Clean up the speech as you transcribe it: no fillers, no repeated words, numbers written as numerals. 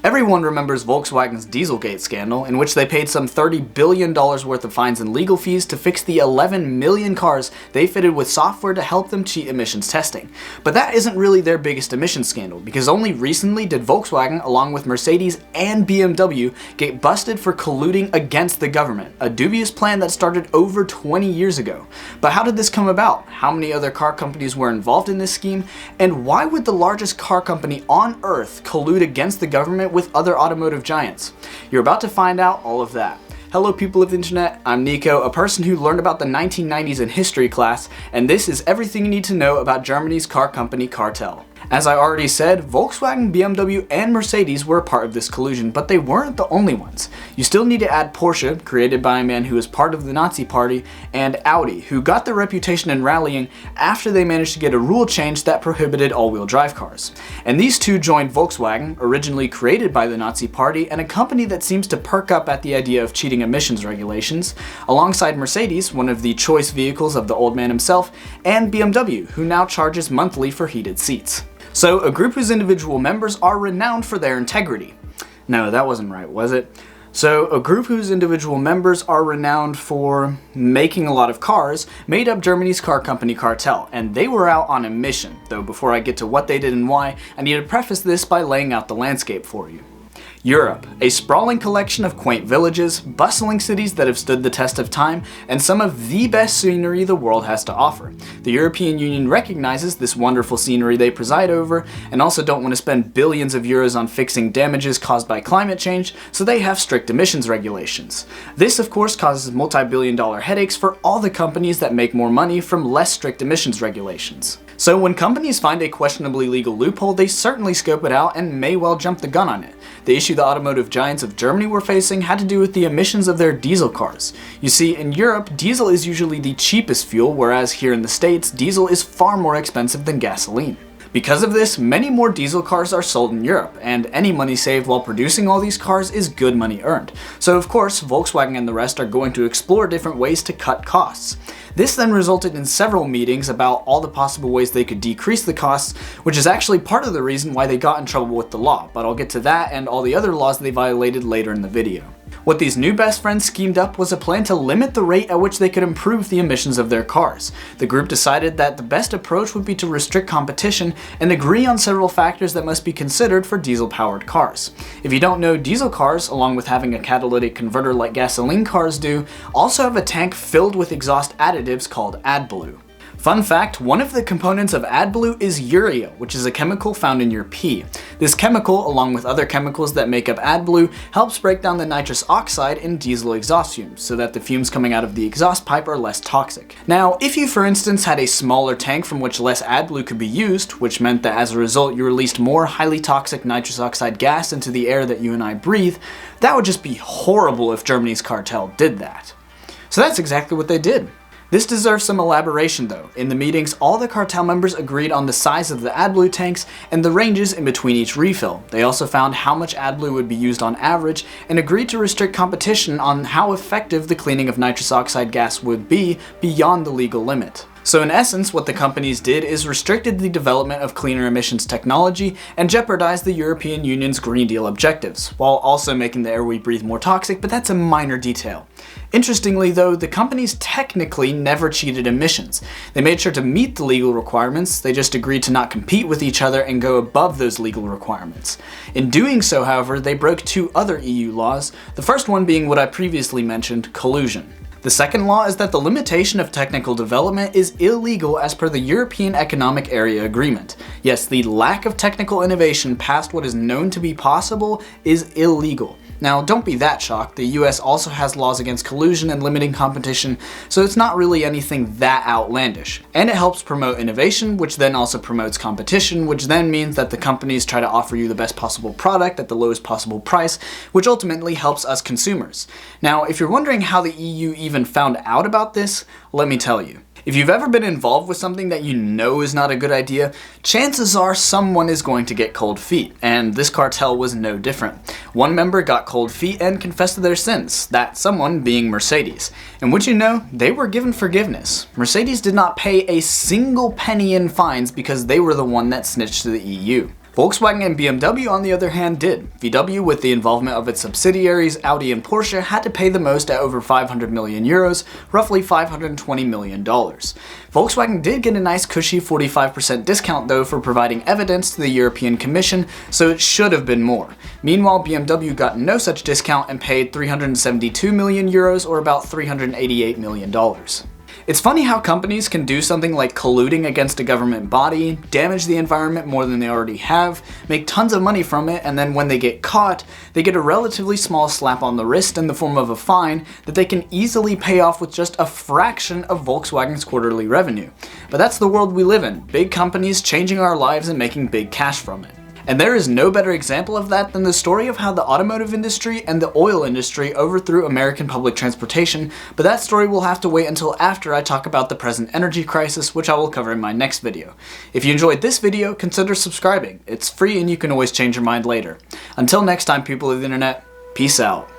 Everyone remembers Volkswagen's Dieselgate scandal, in which they paid some $30 billion worth of fines and legal fees to fix the 11 million cars they fitted with software to help them cheat emissions testing. But that isn't really their biggest emissions scandal, because only recently did Volkswagen, along with Mercedes and BMW, get busted for colluding against the government, a dubious plan that started over 20 years ago. But how did this come about? How many other car companies were involved in this scheme? And why would the largest car company on Earth collude against the government with other automotive giants? You're about to find out all of that. Hello people of the internet, I'm Nico, a person who learned about the 1990s in history class, and this is everything you need to know about Germany's car company Cartel. As I already said, Volkswagen, BMW, and Mercedes were a part of this collusion, but they weren't the only ones. You still need to add Porsche, created by a man who was part of the Nazi Party, and Audi, who got their reputation in rallying after they managed to get a rule change that prohibited all-wheel drive cars. And these two joined Volkswagen, originally created by the Nazi Party, and a company that seems to perk up at the idea of cheating emissions regulations, alongside Mercedes, one of the choice vehicles of the old man himself, and BMW, who now charges monthly for heated seats. So, a group whose individual members are renowned for their integrity. No, that wasn't right, was it? So, a group whose individual members are renowned for making a lot of cars made up Germany's car company Cartel, and they were out on a mission. Though before I get to what they did and why, I need to preface this by laying out the landscape for you. Europe, a sprawling collection of quaint villages, bustling cities that have stood the test of time, and some of the best scenery the world has to offer. The European Union recognizes this wonderful scenery they preside over, and also don't want to spend billions of euros on fixing damages caused by climate change, so they have strict emissions regulations. This of course causes multi-billion-dollar headaches for all the companies that make more money from less strict emissions regulations. So when companies find a questionably legal loophole, they certainly scope it out and may well jump the gun on it. The issue the automotive giants of Germany were facing had to do with the emissions of their diesel cars. You see, in Europe, diesel is usually the cheapest fuel, whereas here in the States, diesel is far more expensive than gasoline. Because of this, many more diesel cars are sold in Europe, and any money saved while producing all these cars is good money earned. So of course, Volkswagen and the rest are going to explore different ways to cut costs. This then resulted in several meetings about all the possible ways they could decrease the costs, which is actually part of the reason why they got in trouble with the law, but I'll get to that and all the other laws they violated later in the video. What these new best friends schemed up was a plan to limit the rate at which they could improve the emissions of their cars. The group decided that the best approach would be to restrict competition and agree on several factors that must be considered for diesel-powered cars. If you don't know, diesel cars, along with having a catalytic converter like gasoline cars do, also have a tank filled with exhaust additives called AdBlue. Fun fact, one of the components of AdBlue is urea, which is a chemical found in your pee. This chemical, along with other chemicals that make up AdBlue, helps break down the nitrous oxide in diesel exhaust fumes, so that the fumes coming out of the exhaust pipe are less toxic. Now, if you for instance had a smaller tank from which less AdBlue could be used, which meant that as a result you released more highly toxic nitrous oxide gas into the air that you and I breathe, that would just be horrible if Germany's Cartel did that. So that's exactly what they did. This deserves some elaboration though. In the meetings, all the Cartel members agreed on the size of the AdBlue tanks and the ranges in between each refill. They also found how much AdBlue would be used on average and agreed to restrict competition on how effective the cleaning of nitrous oxide gas would be beyond the legal limit. So in essence, what the companies did is restricted the development of cleaner emissions technology and jeopardized the European Union's Green Deal objectives, while also making the air we breathe more toxic, but that's a minor detail. Interestingly though, the companies technically never cheated emissions. They made sure to meet the legal requirements, they just agreed to not compete with each other and go above those legal requirements. In doing so, however, they broke two other EU laws, the first one being what I previously mentioned, collusion. The second law is that the limitation of technical development is illegal as per the European Economic Area Agreement. Yes, the lack of technical innovation past what is known to be possible is illegal. Now, don't be that shocked, the US also has laws against collusion and limiting competition, so it's not really anything that outlandish. And it helps promote innovation, which then also promotes competition, which then means that the companies try to offer you the best possible product at the lowest possible price, which ultimately helps us consumers. Now, if you're wondering how the EU even found out about this, let me tell you. If you've ever been involved with something that you know is not a good idea, chances are someone is going to get cold feet, and this cartel was no different. One member got cold feet and confessed to their sins, that someone being Mercedes. And would you know, they were given forgiveness. Mercedes did not pay a single penny in fines because they were the one that snitched to the EU. Volkswagen and BMW, on the other hand, did. VW, with the involvement of its subsidiaries Audi and Porsche, had to pay the most at over 500 million euros, roughly $520 million. Volkswagen did get a nice cushy 45% discount though for providing evidence to the European Commission, so it should have been more. Meanwhile, BMW got no such discount and paid 372 million euros, or about $388 million. It's funny how companies can do something like colluding against a government body, damage the environment more than they already have, make tons of money from it, and then when they get caught, they get a relatively small slap on the wrist in the form of a fine that they can easily pay off with just a fraction of Volkswagen's quarterly revenue. But that's the world we live in, big companies changing our lives and making big cash from it. And there is no better example of that than the story of how the automotive industry and the oil industry overthrew American public transportation, but that story will have to wait until after I talk about the present energy crisis, which I will cover in my next video. If you enjoyed this video, consider subscribing. It's free and you can always change your mind later. Until next time, people of the internet, peace out.